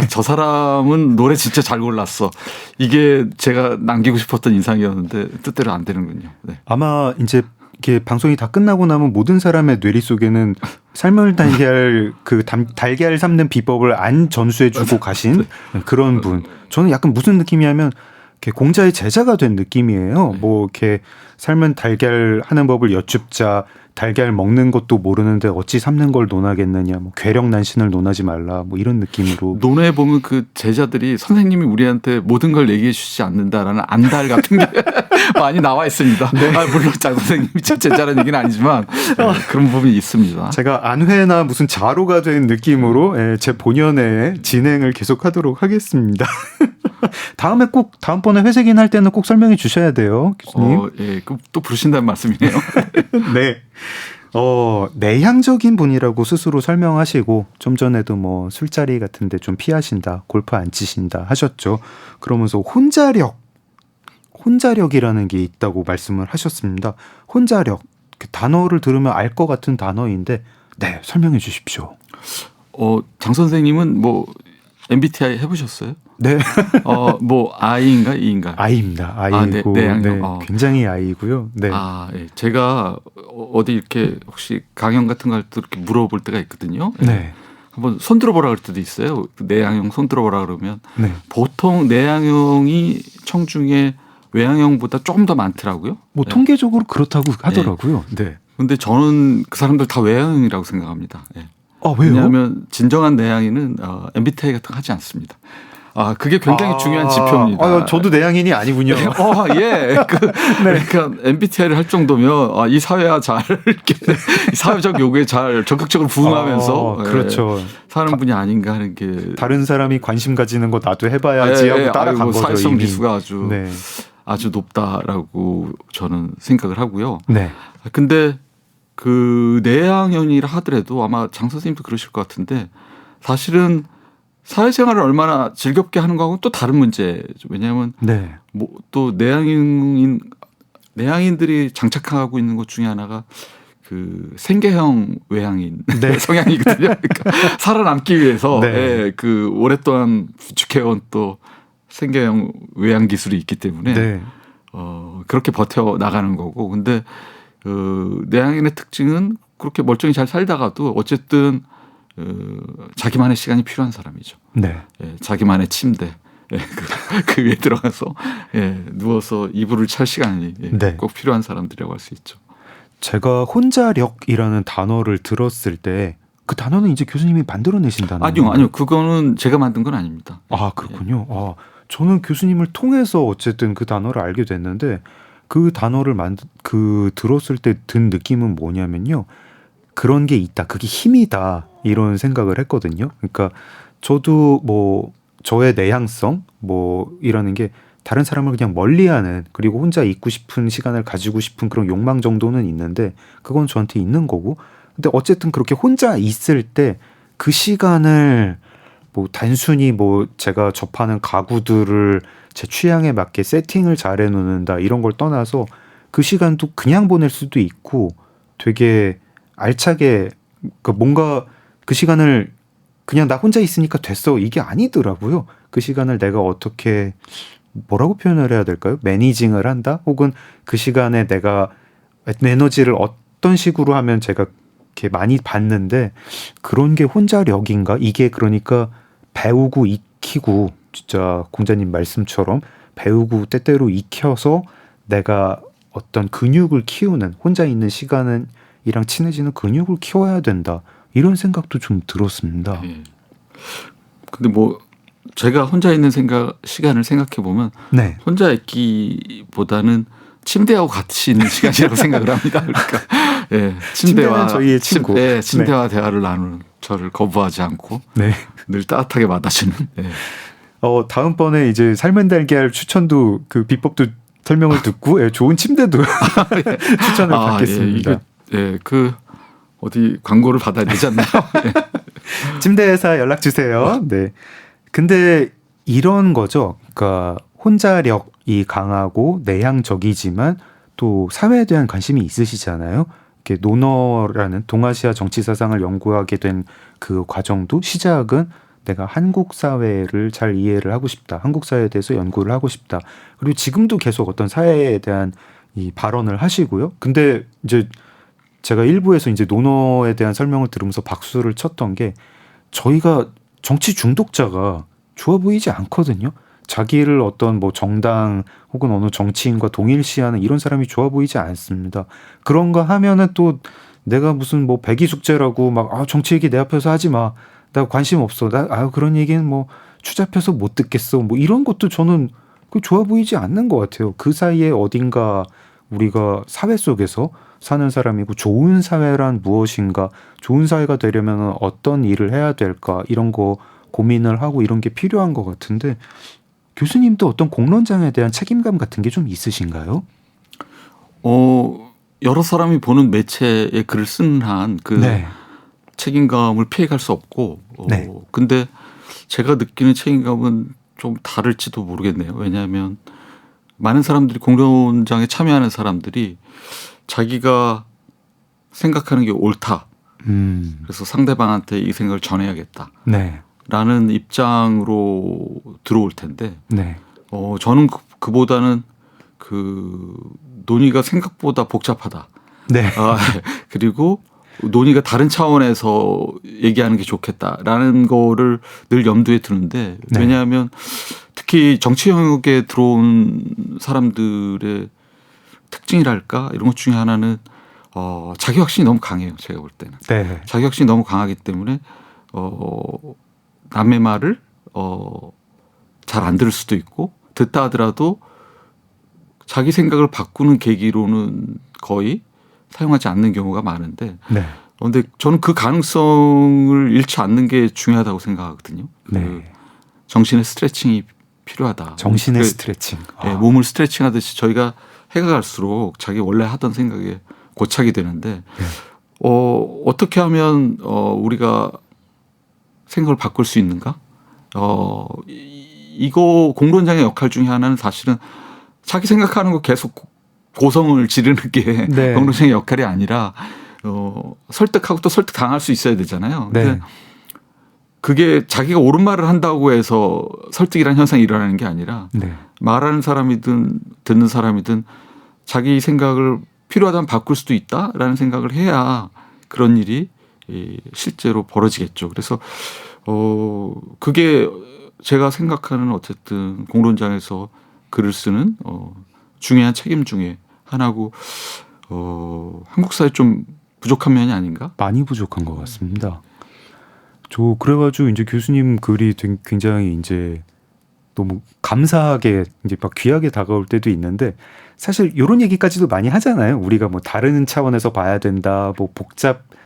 저 사람은 노래 진짜 잘 골랐어. 이게 제가 남기고 싶었던 인상이었는데 뜻대로 안 되는군요. 네. 아마 이제 이게 방송이 다 끝나고 나면 모든 사람의 뇌리 속에는 삶을 달걀 달걀 삶는 비법을 안 전수해주고 가신 그런 분. 저는 약간 무슨 느낌이냐면 이렇게 공자의 제자가 된 느낌이에요. 뭐 이렇게 삶은 달걀 하는 법을 여쭙자. 달걀 먹는 것도 모르는데 어찌 삶는 걸 논하겠느냐. 뭐 괴력난신을 논하지 말라. 뭐 이런 느낌으로. 논어에 보면 그 제자들이 선생님이 우리한테 모든 걸 얘기해 주시지 않는다라는 안달 같은 게 많이 나와 있습니다. 물론 장 선생님이 제 제자라는 얘기는 아니지만 그런 부분이 있습니다. 제가 안회나 무슨 자로가 된 느낌으로 제 본연의 진행을 계속하도록 하겠습니다. 다음번에 회색인 할 때는 꼭 설명해 주셔야 돼요, 교수님. 예, 또 부르신다는 말씀이네요. 네. 내향적인 분이라고 스스로 설명하시고 좀 전에도 뭐 술자리 같은데 좀 피하신다, 골프 안 치신다 하셨죠. 그러면서 혼자력이라는 게 있다고 말씀을 하셨습니다. 혼자력 단어를 들으면 알 것 같은 단어인데 네, 설명해 주십시오. 장 선생님은 뭐 MBTI 해보셨어요? 네. 뭐 I인가 E인가? I입니다. I고 네, 굉장히 I고요. 네. 예. 제가 어디 이렇게 혹시 강연 같은 거 할 때 이렇게 물어볼 때가 있거든요. 네. 한번 손 들어보라 그럴 때도 있어요. 내향형 손 들어보라 그러면 네. 보통 내향형이 청중에 외향형보다 조금 더 많더라고요. 뭐 네. 통계적으로 그렇다고 하더라고요. 네. 근데 저는 그 사람들 다 외향형이라고 생각합니다. 예. 왜요? 왜냐하면 진정한 내향인은 MBTI 같은 거 하지 않습니다. 그게 굉장히 중요한 지표입니다. 저도 내향인이 아니군요. 예. 그러니까 MBTI를 할 정도면 이 사회와 잘 이렇게 사회적 요구에 잘 적극적으로 부응하면서 그렇죠. 사는 분이 아닌가 하는 게 다른 사람이 관심 가지는 거 나도 해봐야지 하고 따라간 거죠. 사회성 이미. 지수가 아주 높다라고 저는 생각을 하고요. 네. 근데 그 내향형이라 하더라도 아마 장 선생님도 그러실 것 같은데 사실은 사회생활을 얼마나 즐겁게 하는 거하고는 또 다른 문제죠. 왜냐하면 네. 뭐 또 내향인들이 장착하고 있는 것 중에 하나가 그 생계형 외향인 네. 성향이거든요. 그러니까 살아남기 위해서 네. 예, 그 오랫동안 부축해온 또 생계형 외향 기술이 있기 때문에 네. 그렇게 버텨 나가는 거고. 근데 내향인의 특징은 그렇게 멀쩡히 잘 살다가도 어쨌든 자기만의 시간이 필요한 사람이죠. 네. 예, 자기만의 침대 예, 그 위에 들어가서 예, 누워서 이불을 찰 시간이 예, 네. 꼭 필요한 사람들이라고 할 수 있죠. 제가 혼자력이라는 단어를 들었을 때 그 단어는 이제 교수님이 만들어내신다는 아니요. 그거는 제가 만든 건 아닙니다. 아, 그렇군요. 아, 저는 교수님을 통해서 어쨌든 그 단어를 알게 됐는데 그 단어를 들었을 때 든 느낌은 뭐냐면요. 그런 게 있다. 그게 힘이다. 이런 생각을 했거든요. 그러니까 저도 뭐 저의 내향성 뭐 이라는 게 다른 사람을 그냥 멀리하는 그리고 혼자 있고 싶은 시간을 가지고 싶은 그런 욕망 정도는 있는데 그건 저한테 있는 거고 근데 어쨌든 그렇게 혼자 있을 때 그 시간을 뭐 단순히 뭐 제가 접하는 가구들을 제 취향에 맞게 세팅을 잘 해놓는다 이런 걸 떠나서 그 시간도 그냥 보낼 수도 있고 되게 알차게 그러니까 뭔가 그 시간을 그냥 나 혼자 있으니까 됐어 이게 아니더라고요. 그 시간을 내가 어떻게 뭐라고 표현을 해야 될까요? 매니징을 한다? 혹은 그 시간에 내가 에너지를 어떤 식으로 하면 제가 이렇게 많이 받는데 그런 게 혼자력인가? 이게 그러니까 배우고 익히고 진짜 공자님 말씀처럼 배우고 때때로 익혀서 내가 어떤 근육을 키우는 혼자 있는 시간은 이랑 친해지는 근육을 키워야 된다. 이런 생각도 좀 들었습니다. 예. 근데 뭐 제가 혼자 있는 시간을 생각해 보면 네. 혼자 있기보다는 침대하고 같이 있는 시간이라고 생각을 합니다. 그러니까 예, 침대는 저희의 친구. 침대와 대화를 나누는 저를 거부하지 않고 네. 늘 따뜻하게 받아주는. 예. 다음번에 이제 삶은 달걀 추천도 그 비법도 설명을 듣고 예, 좋은 침대도 추천을 받겠습니다. 그 어디 광고를 받아야 되지 않나요? 예. 침대 회사 연락 주세요. 네. 근데 이런 거죠. 그러니까 혼자력이 강하고 내향적이지만 또 사회에 대한 관심이 있으시잖아요. 이렇게 노너라는 동아시아 정치 사상을 연구하게 된 그 과정도 시작은 내가 한국 사회를 잘 이해를 하고 싶다. 한국 사회에 대해서 연구를 하고 싶다. 그리고 지금도 계속 어떤 사회에 대한 이 발언을 하시고요. 근데 이제 제가 일부에서 이제 노너에 대한 설명을 들으면서 박수를 쳤던 게 저희가 정치 중독자가 좋아 보이지 않거든요. 자기를 어떤 뭐 정당 혹은 어느 정치인과 동일시하는 이런 사람이 좋아 보이지 않습니다. 그런가 하면은 또 내가 무슨 뭐 백이숙제라고 막 정치 얘기 내 앞에서 하지 마. 나 관심 없어. 나 그런 얘기는 뭐 추잡해서 못 듣겠어. 뭐 이런 것도 저는 그 좋아 보이지 않는 것 같아요. 그 사이에 어딘가 우리가 사회 속에서 사는 사람이고 좋은 사회란 무엇인가, 좋은 사회가 되려면 어떤 일을 해야 될까 이런 거 고민을 하고 이런 게 필요한 것 같은데 교수님도 어떤 공론장에 대한 책임감 같은 게 좀 있으신가요? 여러 사람이 보는 매체에 글을 쓰는 한 그 네. 책임감을 피해갈 수 없고 네. 근데 제가 느끼는 책임감은 좀 다를지도 모르겠네요. 왜냐하면 많은 사람들이 공론장에 참여하는 사람들이 자기가 생각하는 게 옳다. 그래서 상대방한테 이 생각을 전해야겠다. 네. 라는 입장으로 들어올 텐데 네. 저는 그보다는 그 논의가 생각보다 복잡하다. 네. 그리고 논의가 다른 차원에서 얘기하는 게 좋겠다라는 거를 늘 염두에 두는데 네. 왜냐하면 특히 정치 영역에 들어온 사람들의 특징이랄까 이런 것 중에 하나는 자기 확신이 너무 강해요. 제가 볼 때는. 네. 자기 확신이 너무 강하기 때문에 남의 말을 잘 안 들을 수도 있고 듣다 하더라도 자기 생각을 바꾸는 계기로는 거의 사용하지 않는 경우가 많은데 네. 그런데 저는 그 가능성을 잃지 않는 게 중요하다고 생각하거든요. 네. 정신의 스트레칭이 필요하다. 정신의 스트레칭. 네, 몸을 스트레칭하듯이 저희가 해가 갈수록 자기 원래 하던 생각에 고착이 되는데 네. 어떻게 하면 우리가 생각을 바꿀 수 있는가? 이거 공론장의 역할 중에 하나는 사실은 자기 생각하는 거 계속 고성을 지르는 게 네. 공론장의 역할이 아니라 설득하고 또 설득 당할 수 있어야 되잖아요. 근데 네. 그게 자기가 옳은 말을 한다고 해서 설득이라는 현상이 일어나는 게 아니라 네. 말하는 사람이든 듣는 사람이든 자기 생각을 필요하다면 바꿀 수도 있다라는 생각을 해야 그런 일이 실제로 벌어지겠죠. 그래서 그게 제가 생각하는 어쨌든 공론장에서 글을 쓰는 중요한 책임 중에 하나고 한국 사회 좀 부족한 면이 아닌가? 많이 부족한 것 같습니다. 저 그래가지고 이제 교수님 글이 굉장히 이제 너무 감사하게 이제 막 귀하게 다가올 때도 있는데 사실 이런 얘기까지도 많이 하잖아요. 우리가 뭐 다른 차원에서 봐야 된다. 뭐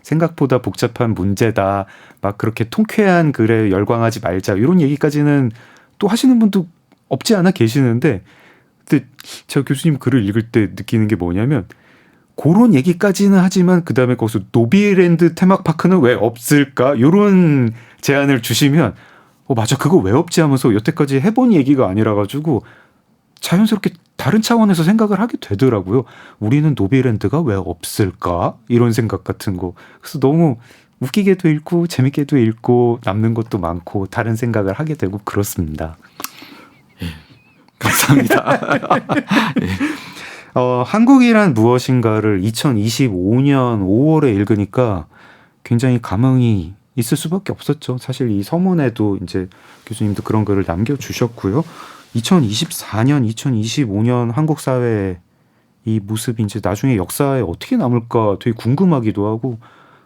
생각보다 복잡한 문제다. 막 그렇게 통쾌한 글에 열광하지 말자. 이런 얘기까지는 또 하시는 분도 없지 않아 계시는데 근데 제가 교수님 글을 읽을 때 느끼는 게 뭐냐면 그런 얘기까지는 하지만 그다음에 거기서 노비랜드 테마파크는 왜 없을까? 이런 제안을 주시면 맞아 그거 왜 없지 하면서 여태까지 해본 얘기가 아니라 가지고 자연스럽게 다른 차원에서 생각을 하게 되더라고요. 우리는 노비랜드가 왜 없을까? 이런 생각 같은 거. 그래서 너무 웃기게도 읽고 재밌게도 읽고 남는 것도 많고 다른 생각을 하게 되고 그렇습니다. 감사합니다. 예. 한국이란 무엇인가를 2025년 5월에 읽으니까 굉장히 감흥이 있을 수밖에 없었죠. 사실 이 서문에도 이제 교수님도 그런 글을 남겨주셨고요. 2024년, 2025년 한국 사회의 이 모습이 이제 나중에 역사에 어떻게 남을까 되게 궁금하기도 하고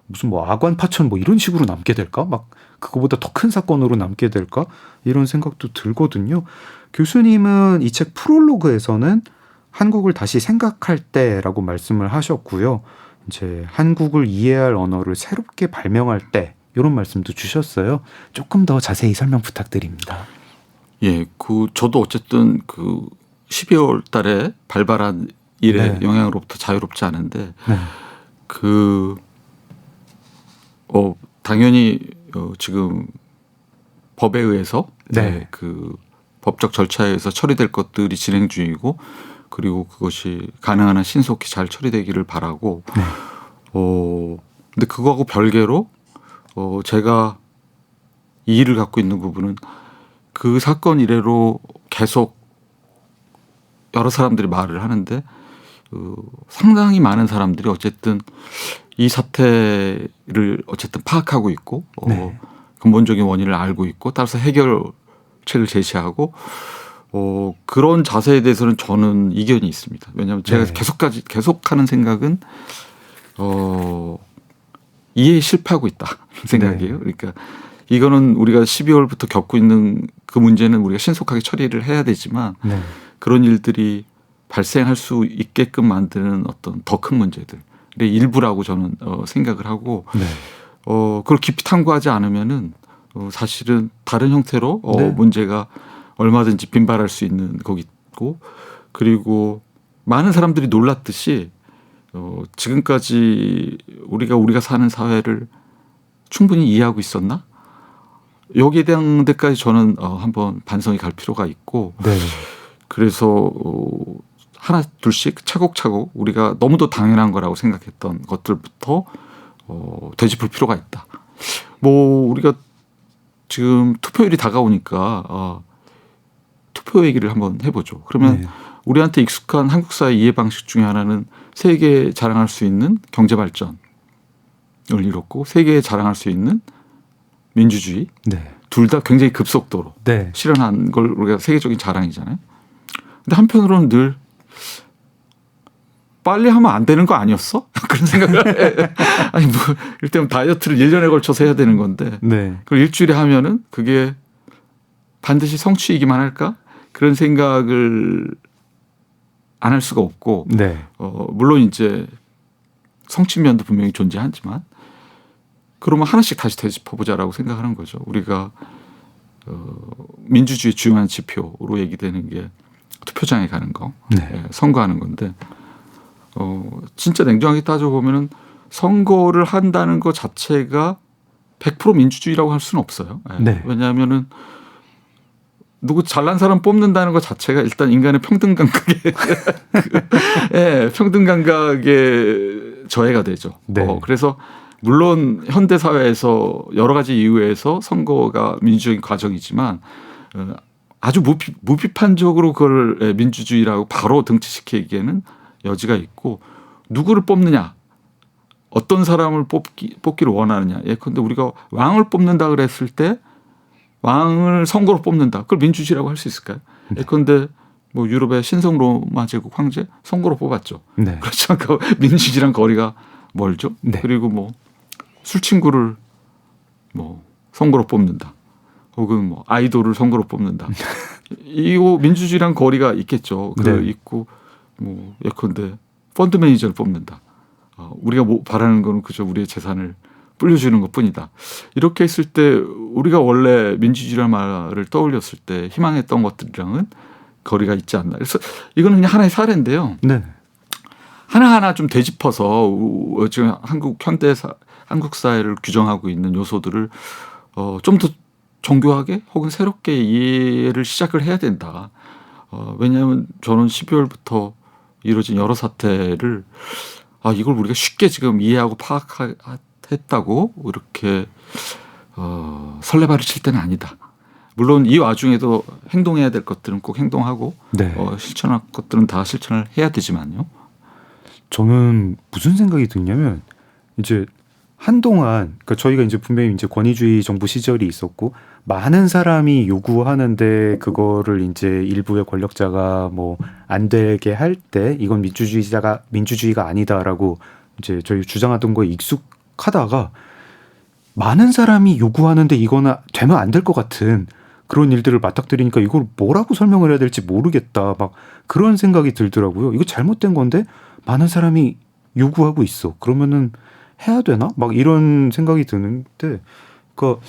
무슨 뭐 아관 파천 뭐 이런 식으로 남게 될까? 막 그거보다 더 큰 사건으로 남게 될까? 이런 생각도 들거든요. 교수님은 이 책 프롤로그에서는 한국을 다시 생각할 때라고 말씀을 하셨고요. 이제 한국을 이해할 언어를 새롭게 발명할 때 이런 말씀도 주셨어요. 조금 더 자세히 설명 부탁드립니다. 예, 저도 어쨌든 12월 달에 발발한 일의 네. 영향으로부터 자유롭지 않은데 네. 당연히 지금 법에 의해서 네. 법적 절차에 의해서 처리될 것들이 진행 중이고 그리고 그것이 가능한 한 신속히 잘 처리되기를 바라고 네. 근데 그거하고 별개로 제가 이의를 갖고 있는 부분은 그 사건 이래로 계속 여러 사람들이 말을 하는데 상당히 많은 사람들이 어쨌든 이 사태를 어쨌든 파악하고 있고 네. 근본적인 원인을 알고 있고 따라서 해결책을 제시하고 그런 자세에 대해서는 저는 이견이 있습니다. 왜냐하면 제가 네. 계속하는 생각은 이해에 실패하고 있다 생각이에요. 네. 그러니까 이거는 우리가 12월부터 겪고 있는 그 문제는 우리가 신속하게 처리를 해야 되지만 네. 그런 일들이 발생할 수 있게끔 만드는 어떤 더 큰 문제들의 일부라고 저는 생각을 하고 네. 그걸 깊이 탐구하지 않으면은 사실은 다른 형태로 네. 문제가 얼마든지 빈발할 수 있는 거기고 그리고 많은 사람들이 놀랐듯이 지금까지 우리가 사는 사회를 충분히 이해하고 있었나? 여기에 대한 데까지 저는 한번 반성이 갈 필요가 있고 네. 그래서 하나 둘씩 차곡차곡 우리가 너무도 당연한 거라고 생각했던 것들부터 되짚을 필요가 있다. 뭐 우리가 지금 투표율이 다가오니까 투표 얘기를 한번 해보죠. 그러면 네. 우리한테 익숙한 한국 사회 이해 방식 중에 하나는 세계에 자랑할 수 있는 경제 발전을 이뤘고 세계에 자랑할 수 있는 민주주의 네. 둘 다 굉장히 급속도로 네. 실현한 걸 우리가 세계적인 자랑이잖아요. 근데 한편으로는 늘 빨리 하면 안 되는 거 아니었어? 그런 생각을 아니 뭐 일단 다이어트를 1년에 걸쳐서 해야 되는 건데 네. 그걸 일주일에 하면은 그게 반드시 성취이기만 할까? 그런 생각을 안 할 수가 없고 네. 물론 이제 성취면도 분명히 존재하지만 그러면 하나씩 다시 되짚어보자라고 생각하는 거죠. 우리가 민주주의 중요한 지표로 얘기되는 게 투표장에 가는 거, 네. 선거하는 건데 진짜 냉정하게 따져보면은 선거를 한다는 것 자체가 100% 민주주의라고 할 수는 없어요. 네. 왜냐하면은 누구 잘난 사람 뽑는다는 것 자체가 일단 인간의 평등 감각에 평등 감각에 저해가 되죠. 네. 그래서 물론 현대 사회에서 여러 가지 이유에서 선거가 민주적인 과정이지만 아주 무비판적으로 그걸 민주주의라고 바로 등치시키기에는 여지가 있고 누구를 뽑느냐, 어떤 사람을 뽑기를 원하느냐. 예컨대 우리가 왕을 뽑는다 그랬을 때 왕을 선거로 뽑는다. 그걸 민주주의라고 할 수 있을까요? 예컨대 뭐 유럽의 신성 로마 제국 황제 선거로 뽑았죠. 네. 그렇지만 그 민주주의랑 거리가 멀죠. 네. 그리고 뭐 술 친구를 뭐 선거로 뽑는다. 혹은 뭐 아이돌을 선거로 뽑는다. 이거 민주주의랑 거리가 있겠죠. 네. 있고 뭐 예컨대 펀드 매니저를 뽑는다. 우리가 뭐 바라는 거는 그저 우리의 재산을 불려주는 것뿐이다. 이렇게 했을 때 우리가 원래 민주주의라는 말을 떠올렸을 때 희망했던 것들이랑은 거리가 있지 않나. 그래서 이거는 그냥 하나의 사례인데요. 네. 하나하나 좀 되짚어서 지금 한국 사회를 규정하고 있는 요소들을 좀 더 정교하게 혹은 새롭게 이해를 시작을 해야 된다. 왜냐하면 저는 12월부터 이루어진 여러 사태를 이걸 우리가 쉽게 지금 이해하고 파악했다고 이렇게 설레발을 칠 때는 아니다. 물론 이 와중에도 행동해야 될 것들은 꼭 행동하고 네. 실천할 것들은 다 실천을 해야 되지만요. 저는 무슨 생각이 드냐면 이제 한동안 그러니까 저희가 이제 분명히 이제 권위주의 정부 시절이 있었고 많은 사람이 요구하는데 그거를 이제 일부의 권력자가 뭐 안 되게 할 때 이건 민주주의가 아니다라고 이제 저희 주장하던 거에 익숙하다가 많은 사람이 요구하는데 이거는 되면 안 될 것 같은 그런 일들을 맞닥뜨리니까 이걸 뭐라고 설명을 해야 될지 모르겠다 막 그런 생각이 들더라고요. 이거 잘못된 건데 많은 사람이 요구하고 있어. 그러면은 해야 되나? 막 이런 생각이 드는데, 그러니까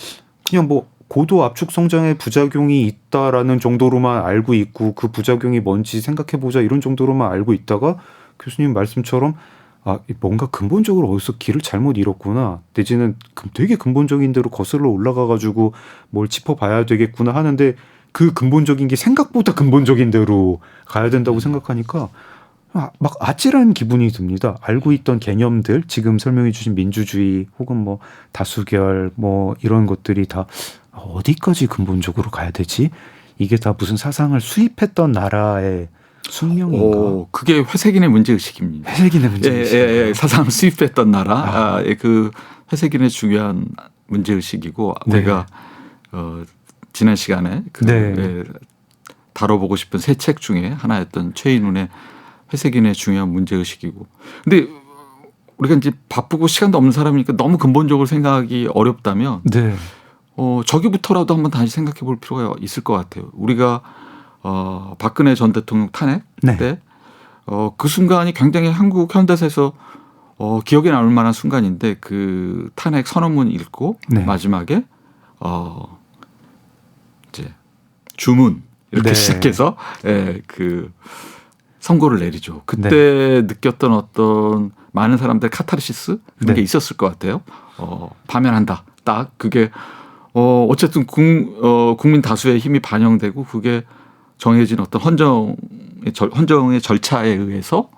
그냥 뭐 고도 압축 성장의 부작용이 있다라는 정도로만 알고 있고 그 부작용이 뭔지 생각해보자 이런 정도로만 알고 있다가 교수님 말씀처럼 뭔가 근본적으로 어디서 길을 잘못 잃었구나 내지는 되게 근본적인 대로 거슬러 올라가가지고 뭘 짚어봐야 되겠구나 하는데 그 근본적인 게 생각보다 근본적인 대로 가야 된다고 생각하니까 막 아찔한 기분이 듭니다. 알고 있던 개념들, 지금 설명해 주신 민주주의 혹은 뭐 다수결 뭐 이런 것들이 다 어디까지 근본적으로 가야 되지? 이게 다 무슨 사상을 수입했던 나라의 숙명인가? 그게 회색인의 문제의식입니다. 회색인의 문제의식. 사상을 수입했던 나라. 그 회색인의 중요한 문제의식이고 우리가 지난 시간에 다뤄보고 싶은 새 책 중에 하나였던 최인훈의 회색인의 중요한 문제의식이고. 근데 우리가 이제 바쁘고 시간도 없는 사람이니까 너무 근본적으로 생각하기 어렵다면 저기부터라도 한번 다시 생각해 볼 필요가 있을 것 같아요. 우리가 박근혜 전 대통령 탄핵 때 그 순간이 굉장히 한국 현대사에서 기억에 남을 만한 순간인데 그 탄핵 선언문 읽고 마지막에 이제 주문 이렇게 시작해서 그 선고를 내리죠. 그때 느꼈던 어떤 많은 사람들의 카타르시스 그런 게 있었을 것 같아요. 파면한다. 딱 그게 어쨌든 국민 다수의 힘이 반영되고 그게 정해진 어떤 헌정의 절차에 의해서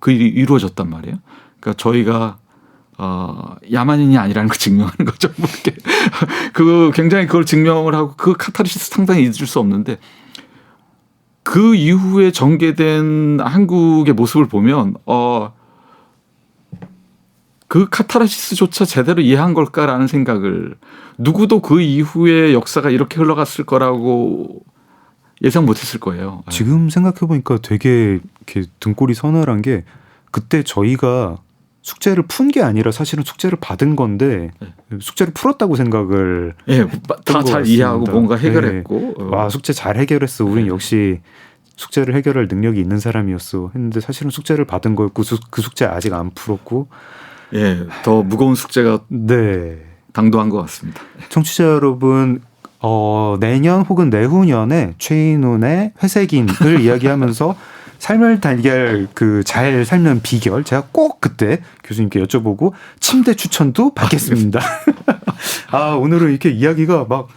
그 일이 이루어졌단 말이에요. 그러니까 저희가 야만인이 아니라는 걸 증명하는 거죠. 뭐 이렇게 그 굉장히 그걸 증명을 하고 그 카타르시스 상당히 잊을 수 없는데 그 이후에 전개된 한국의 모습을 보면 그 카타르시스조차 제대로 이해한 걸까라는 생각을 누구도 그 이후에 역사가 이렇게 흘러갔을 거라고 예상 못했을 거예요. 지금 생각해보니까 되게 이렇게 등골이 서늘한 게 그때 저희가 숙제를 푼 게 아니라 사실은 숙제를 받은 건데 숙제를 풀었다고 생각을 다 잘 이해하고 뭔가 해결했고 숙제 잘 해결했어. 우린 역시 숙제를 해결할 능력이 있는 사람이었어 했는데 사실은 숙제를 받은 거였고 그 숙제 아직 안 풀었고 더 무거운 숙제가 당도한 것 같습니다. 청취자 여러분 내년 혹은 내후년에 최인훈의 회색인을 이야기하면서 삶을 달걀 잘 삶는 비결 제가 꼭 그때 교수님께 여쭤보고 침대 추천도 받겠습니다. 오늘은 이렇게 이야기가 막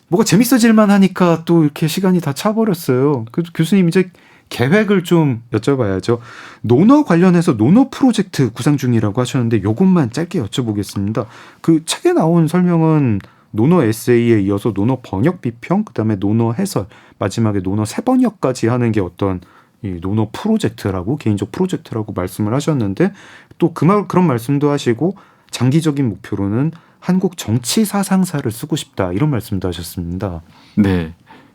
뭐가 재밌어질만 하니까 또 이렇게 시간이 다 차버렸어요. 그래서 교수님 이제 계획을 좀 여쭤봐야죠. 논어 관련해서 논어 프로젝트 구상 중이라고 하셨는데 요것만 짧게 여쭤보겠습니다. 그 책에 나온 설명은 논어 에세이에 이어서 논어 번역 비평, 그다음에 논어 해설, 마지막에 논어 세번역까지 하는 게 어떤 이 논어 프로젝트라고 개인적 프로젝트라고 말씀을 하셨는데 또 그런 말씀도 하시고 장기적인 목표로는 한국 정치 사상사를 쓰고 싶다 이런 말씀도 하셨습니다. 네,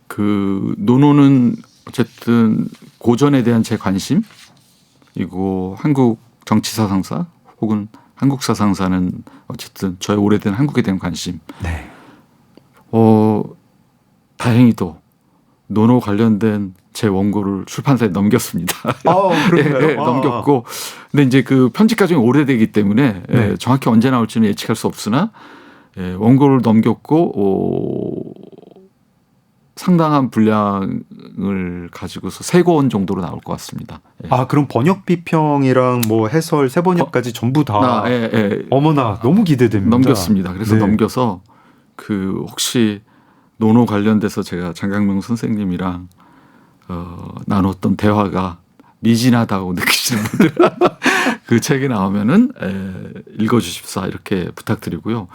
그 논어는 어쨌든 고전에 대한 제 관심이고 한국 정치 사상사 혹은 한국 사상사는 어쨌든 저의 오래된 한국에 대한 관심. 네. 다행히도 논어 관련된 제 원고를 출판사에 넘겼습니다. 그런가요? 예, 넘겼고, 근데 이제 그 편집 과정이 오래되기 때문에 네. 정확히 언제 나올지는 예측할 수 없으나 원고를 넘겼고 상당한 분량을 가지고서 3권 정도로 나올 것 같습니다. 예. 그럼 번역 비평이랑 뭐 해설 세번역까지 전부 다. 어머나 너무 기대됩니다. 넘겼습니다. 그래서 네. 넘겨서 그 혹시 논어 관련돼서 제가 장강명 선생님이랑 나눴던 대화가 미진하다고 느끼시는 분들 그 책이 나오면은 읽어주십사 이렇게 부탁드리고요.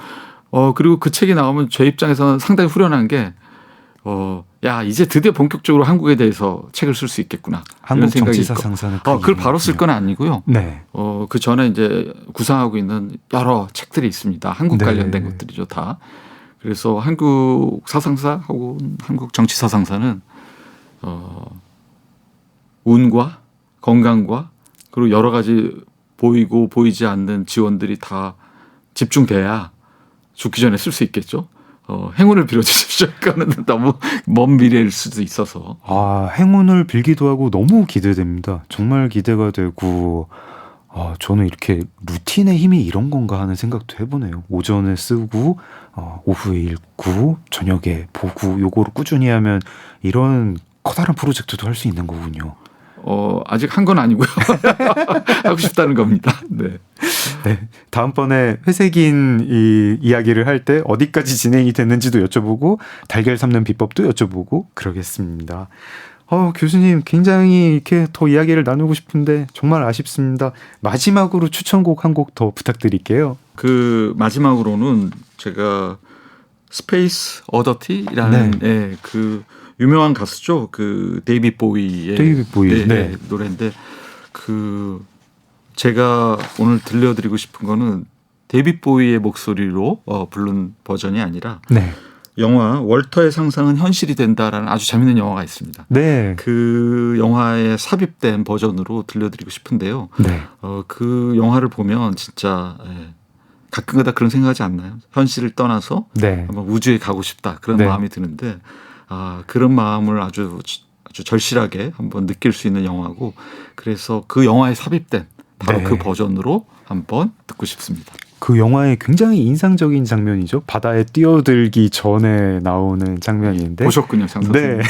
그리고 그 책이 나오면 제 입장에서는 상당히 후련한 게 야 이제 드디어 본격적으로 한국에 대해서 책을 쓸 수 있겠구나. 한국 정치사 상사는 그걸 바로 쓸 건 아니고요. 네. 그 전에 이제 구상하고 있는 여러 책들이 있습니다. 한국 네. 관련된 것들이죠 다. 그래서 한국 사상사 혹은 한국 정치 사상사는 운과 건강과 그리고 여러 가지 보이고 보이지 않는 지원들이 다 집중돼야 죽기 전에 쓸 수 있겠죠. 행운을 빌어주십시오. 그거는 너무 먼 미래일 수도 있어서. 행운을 빌기도 하고 너무 기대됩니다. 정말 기대가 되고 저는 이렇게 루틴의 힘이 이런 건가 하는 생각도 해보네요. 오전에 쓰고 오후에 읽고 저녁에 보고 요거를 꾸준히 하면 이런 커다란 프로젝트도 할 수 있는 거군요. 아직 한 건 아니고요. 하고 싶다는 겁니다. 네. 네. 다음번에 회색인 이 이야기를 할 때 어디까지 진행이 됐는지도 여쭤보고 달걀 삶는 비법도 여쭤보고 그러겠습니다. 교수님 굉장히 이렇게 더 이야기를 나누고 싶은데 정말 아쉽습니다. 마지막으로 추천곡 한 곡 더 부탁드릴게요. 그 마지막으로는 제가 스페이스 어더티라는 그 유명한 가수죠. 그 데이빗 보위의 네. 노래인데 그 제가 오늘 들려드리고 싶은 거는 데이빗 보위의 목소리로 부른 버전이 아니라 네. 영화 월터의 상상은 현실이 된다라는 아주 재밌는 영화가 있습니다. 네. 그 영화에 삽입된 버전으로 들려드리고 싶은데요. 네. 그 영화를 보면 진짜 가끔가다 그런 생각하지 않나요? 현실을 떠나서 네. 한번 우주에 가고 싶다 그런 네. 마음이 드는데 그런 마음을 아주 절실하게 한번 느낄 수 있는 영화고 그래서 그 영화에 삽입된 바로 네. 그 버전으로 한번 듣고 싶습니다. 그 영화의 굉장히 인상적인 장면이죠. 바다에 뛰어들기 전에 나오는 장면인데 보셨군요, 장 선생님. 네.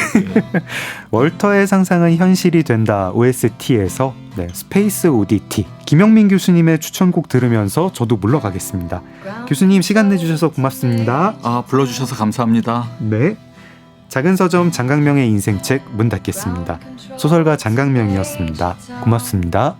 월터의 상상은 현실이 된다 OST에서 스페이스 오디티 김영민 교수님의 추천곡 들으면서 저도 물러가겠습니다. 교수님 시간 내주셔서 고맙습니다. 불러주셔서 감사합니다. 네. 작은 서점 장강명의 인생책 문 닫겠습니다. 소설가 장강명이었습니다. 고맙습니다.